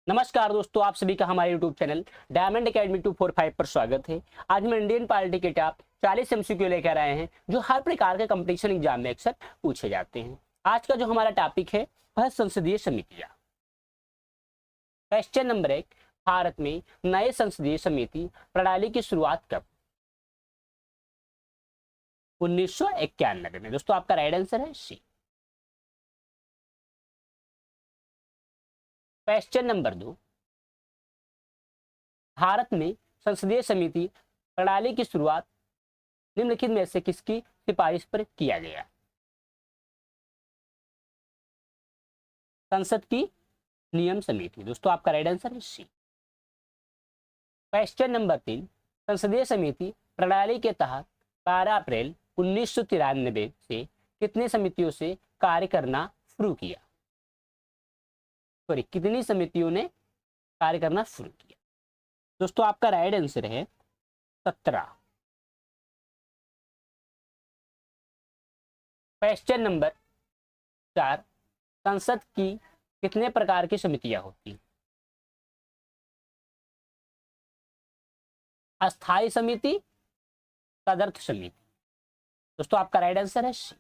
नमस्कार दोस्तों, आप सभी का हमारे YouTube चैनल डायमंड एकेडमी 245 पर स्वागत है। आज हम इंडियन पॉलिटी के टॉप 40 एमसीक्यू लेकर आए हैं जो हर प्रकार के कंपटीशन एग्जाम में अक्सर पूछे जाते हैं। आज का जो हमारा टॉपिक है वह संसदीय समितियां। क्वेश्चन नंबर 1, भारत में नए संसदीय समिति प्रणाली की शुरुआत कब? 1991 में। दोस्तों आपका राइट आंसर है सी। क्वेश्चन नंबर 2, भारत में संसदीय समिति प्रणाली की शुरुआत निम्नलिखित में से किसकी सिफारिश पर किया गया? संसद की नियम समिति। दोस्तों आपका राइट आंसर है सी। क्वेश्चन नंबर 3, संसदीय समिति प्रणाली के तहत 12 अप्रैल 1993 से कितनी समितियों से कार्य करना शुरू किया? सॉरी, कितनी समितियों ने कार्य करना शुरू किया? दोस्तों आपका राइट आंसर है 17। क्वेश्चन नंबर 4, संसद की कितने प्रकार की समितियां होती हैं? अस्थायी समिति, तदर्थ समिति। दोस्तों आपका राइट आंसर है सी।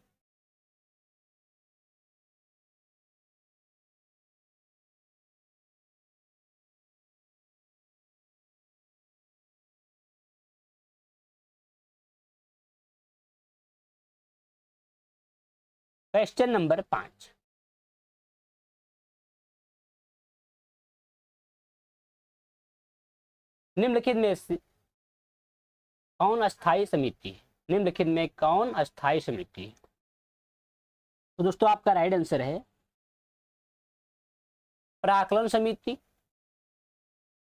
क्वेश्चन नंबर 5, निम्नलिखित में से कौन अस्थायी समिति है? निम्नलिखित में कौन अस्थायी समिति है? तो दोस्तों आपका राइट आंसर है प्राक्कलन समिति,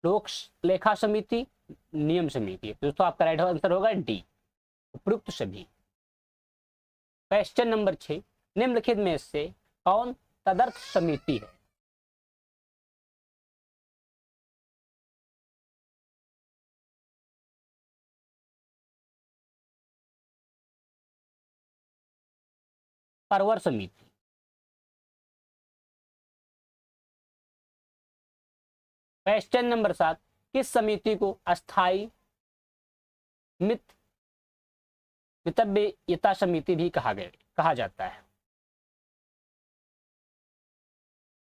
लोक लेखा समिति, नियम समिति। दोस्तों आपका राइट आंसर होगा डी, उपयुक्त सभी। क्वेश्चन नंबर 6, निम्नलिखित में से कौन तदर्थ समिति है? परवर समिति। क्वेश्चन नंबर 7, किस समिति को अस्थायी मितव्ययिता समिति भी कहा जाता है?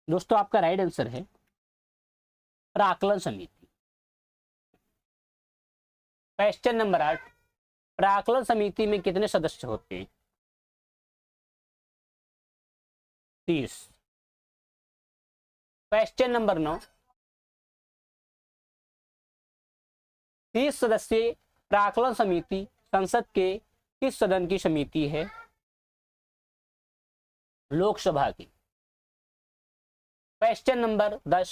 दोस्तों आपका राइट आंसर है प्राक्कलन समिति। क्वेश्चन नंबर 8, प्राक्कलन समिति में कितने सदस्य होते हैं? 30। क्वेश्चन नंबर 9, 30 सदस्यीय प्राक्कलन समिति संसद के किस सदन की समिति है? लोकसभा की। क्वेश्चन नंबर 10,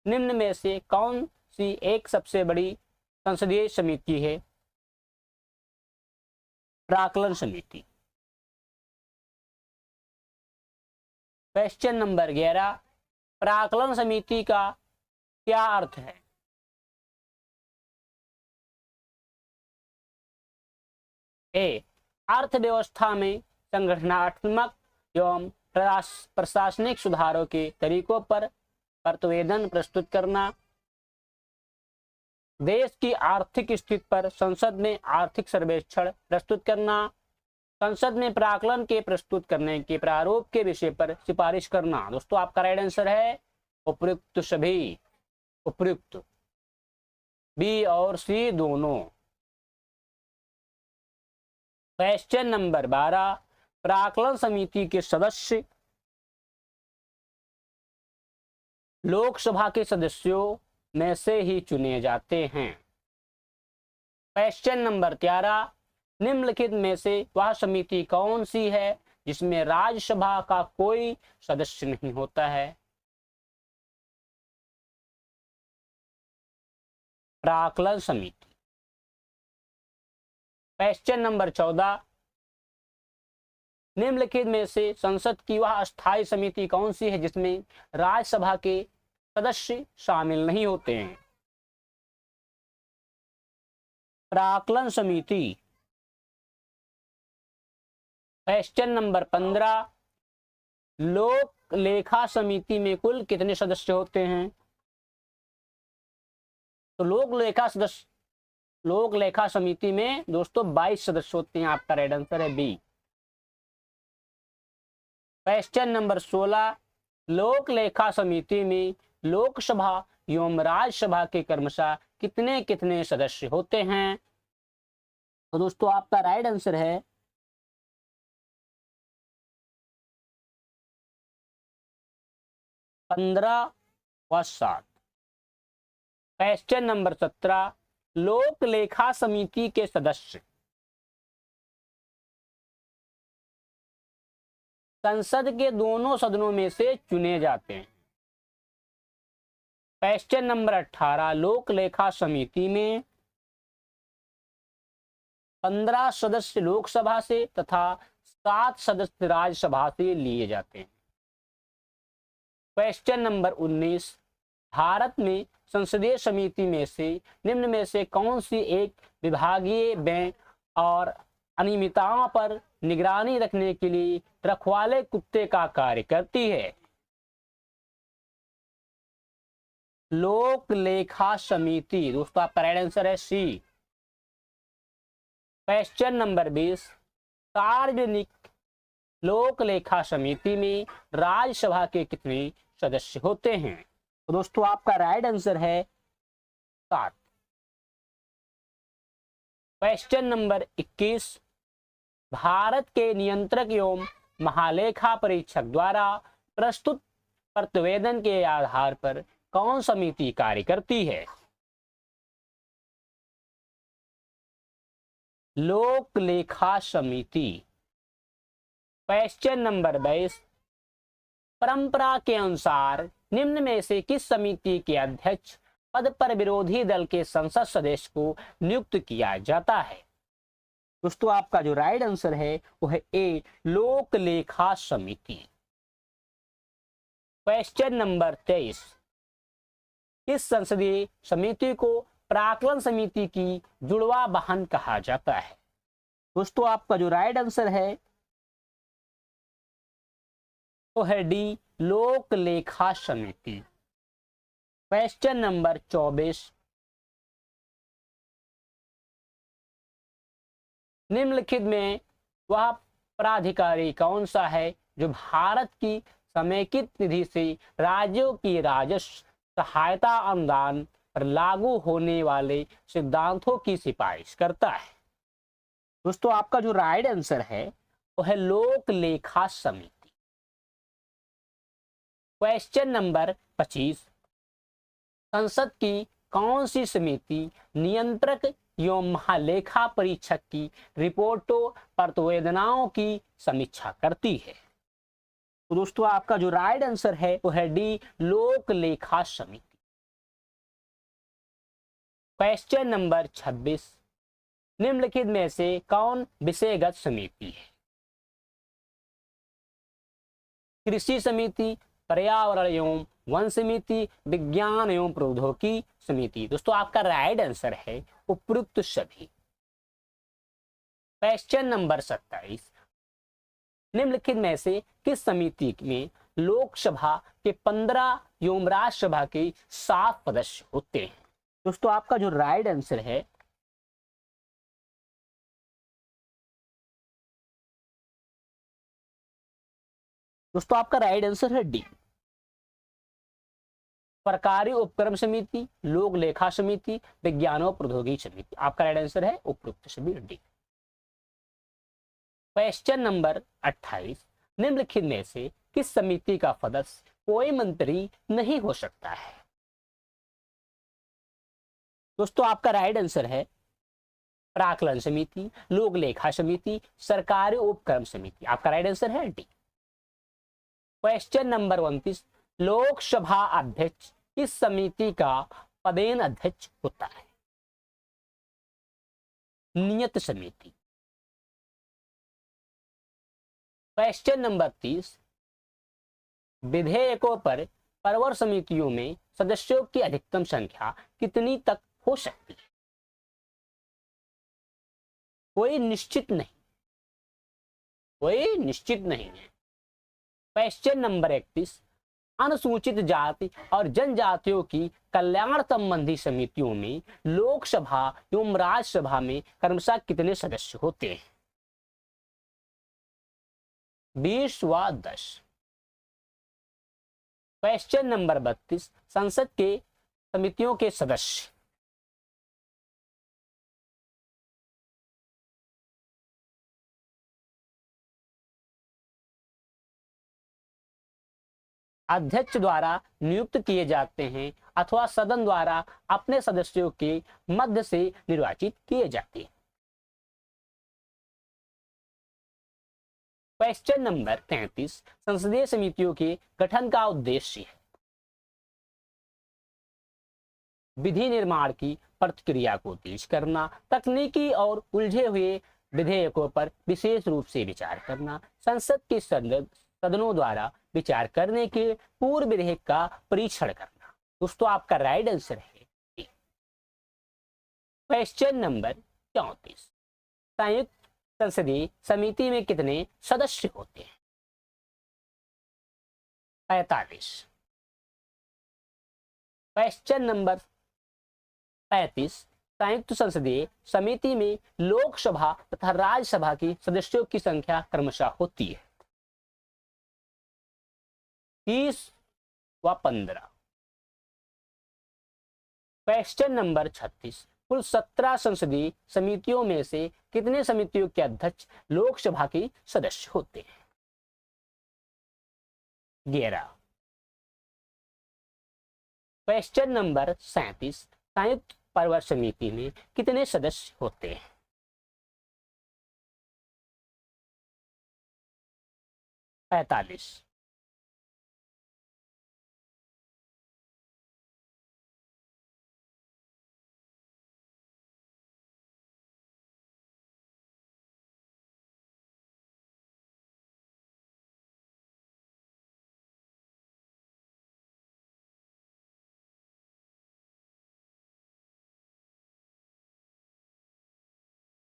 निम्न में से कौन सी एक सबसे बड़ी संसदीय समिति है? प्राक्कलन समिति। क्वेश्चन नंबर 11, प्राक्कलन समिति का क्या अर्थ है? ए, अर्थव्यवस्था में संगठनात्मक एवं प्रशासनिक सुधारों के तरीकों पर प्रतिवेदन प्रस्तुत करना, देश की आर्थिक स्थिति पर संसद में आर्थिक सर्वेक्षण प्रस्तुत करना, संसद में प्राक्कलन के प्रस्तुत करने के प्रारूप के विषय पर सिफारिश करना। दोस्तों आपका राइट आंसर है उपयुक्त सभी, उपयुक्त, बी और सी दोनों। क्वेश्चन नंबर 12, प्राक्कलन समिति के सदस्य लोकसभा के सदस्यों में से ही चुने जाते हैं। क्वेश्चन नंबर 13, निम्नलिखित में से वह समिति कौन सी है जिसमें राज्यसभा का कोई सदस्य नहीं होता है? प्राक्कलन समिति। क्वेश्चन नंबर 14, निम्नलिखित में से संसद की वह अस्थायी समिति कौन सी है जिसमें राज्यसभा के सदस्य शामिल नहीं होते हैं? प्राक्कलन समिति। क्वेश्चन नंबर 15, लोक लेखा समिति में कुल कितने सदस्य होते हैं? तो लोक लेखा समिति में दोस्तों 22 सदस्य होते हैं। आपका राइट आंसर है बी। क्वेश्चन नंबर 16, लोक लेखा समिति में लोकसभा एवं राज्यसभा के क्रमशः कितने कितने सदस्य होते हैं? तो दोस्तों आपका राइट आंसर है 15 व 7। क्वेश्चन नंबर 17, लोक लेखा समिति के सदस्य संसद के दोनों सदनों में से चुने जाते हैं। क्वेश्चन नंबर 18, लोक लेखा समिति में 15 सदस्य लोकसभा से तथा 7 सदस्य राज्यसभा से लिए जाते हैं। क्वेश्चन नंबर 19, भारत में संसदीय समिति में से निम्न में से कौन सी एक विभागीय बैंक और अनियमितताओं पर निगरानी रखने के लिए रखवाले कुत्ते का कार्य करती है? लोक लेखा समिति दोस्तों आपका राइट आंसर है सी। क्वेश्चन नंबर 20, सार्वजनिक लोक लेखा समिति में राज्यसभा के कितने सदस्य होते हैं? तो दोस्तों आपका राइट आंसर है 7। क्वेश्चन नंबर 21, भारत के नियंत्रक एवं महालेखा परीक्षक द्वारा प्रस्तुत प्रतिवेदन के आधार पर कौन समिति कार्य करती है? लोक लेखा समिति। क्वेश्चन नंबर 22, परंपरा के अनुसार निम्न में से किस समिति के अध्यक्ष पद पर विरोधी दल के संसद सदस्य को नियुक्त किया जाता है? दोस्तों आपका जो राइट आंसर है वो है ए, लोक लेखा समिति। क्वेश्चन नंबर 23, इस संसदीय समिति को प्राक्कलन समिति की जुड़वा बहन कहा जाता है? दोस्तों आपका जो राइट आंसर है वो है डी, लोक लेखा समिति। क्वेश्चन नंबर 24, निम्नलिखित में वह प्राधिकारी कौन सा है जो भारत की समेकित निधि से राज्यों की राजस्व सहायता अनुदान पर लागू होने वाले सिद्धांतों की सिफारिश करता है? दोस्तों आपका जो राइट आंसर है वो है लोक लेखा समिति। क्वेश्चन नंबर 25, संसद की कौन सी समिति नियंत्रक एवं महालेखा परीक्षक की रिपोर्टों प्रतिवेदनाओं की समीक्षा करती है? तो दोस्तों आपका जो राइट आंसर है वो है डी, लोक लेखा समिति। क्वेश्चन नंबर 26, निम्नलिखित में से कौन विषयगत समिति है? कृषि समिति, पर्यावरण एवं वन समिति, विज्ञान एवं प्रौद्योगिकी समिति? दोस्तों आपका राइट आंसर है उपयुक्त सभी। क्वेश्चन नंबर 27, निम्नलिखित में से किस समिति में लोकसभा के 15 एवं राज्यसभा के 7 सदस्य होते हैं? दोस्तों आपका जो राइट आंसर है दोस्तों आपका राइट आंसर है डी, सरकारी उपक्रम समिति, लोक लेखा समिति, विज्ञान और प्रौद्योगिकी समिति। आपका राइट आंसर है उपयुक्त सभी डी। क्वेश्चन नंबर 28, निम्नलिखित में से किस समिति का सदस्य कोई मंत्री नहीं हो सकता है? दोस्तों आपका राइट आंसर है प्राक्कलन समिति, लोक लेखा समिति, सरकारी उपक्रम समिति। आपका राइट आंसर है डी। क्वेश्चन नंबर 29, लोकसभा अध्यक्ष किस समिति का पदेन अध्यक्ष होता है? नियत समिति। क्वेश्चन नंबर 30, विधेयकों पर परवर समितियों में सदस्यों की अधिकतम संख्या कितनी तक हो सकती है? कोई निश्चित नहीं है। क्वेश्चन नंबर 31, अनुसूचित जाति और जनजातियों की कल्याण संबंधी समितियों में लोकसभा एवं राज्यसभा में क्रमशः कितने सदस्य होते हैं? 20 व 10। क्वेश्चन नंबर 32, संसद के समितियों के सदस्य। अध्यक्ष द्वारा नियुक्त किए जाते हैं अथवा सदन द्वारा अपने सदस्यों के मध्य से निर्वाचित किए जाते हैं। क्वेश्चन नंबर 33, संसदीय समितियों के गठन का उद्देश्य है विधि निर्माण की प्रक्रिया को तेज करना, तकनीकी और उलझे हुए विधेयकों पर विशेष रूप से विचार करना, संसद के सदनों द्वारा विचार करने के पूर्व विधेयक का परीक्षण करना। दोस्तों आपका राइट आंसर है। क्वेश्चन नंबर 34, संयुक्त संसदीय समिति में कितने सदस्य होते हैं? 45। क्वेश्चन नंबर 35, संयुक्त संसदीय समिति में लोकसभा तथा राज्यसभा की सदस्यों की संख्या क्रमशः होती है 30 व 15। क्वेश्चन नंबर 36, कुल 17 संसदीय समितियों में से कितने समितियों के अध्यक्ष लोकसभा के सदस्य होते हैं? 11। क्वेश्चन नंबर 37, संयुक्त परिवहन समिति में कितने सदस्य होते हैं? 45।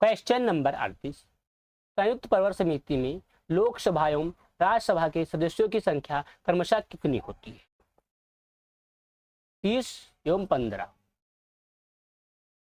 क्वेश्चन नंबर 38, संयुक्त परिवहन समिति में लोकसभा एवं राज्यसभा के सदस्यों की संख्या क्रमशः कितनी होती है? 30 एवं 15।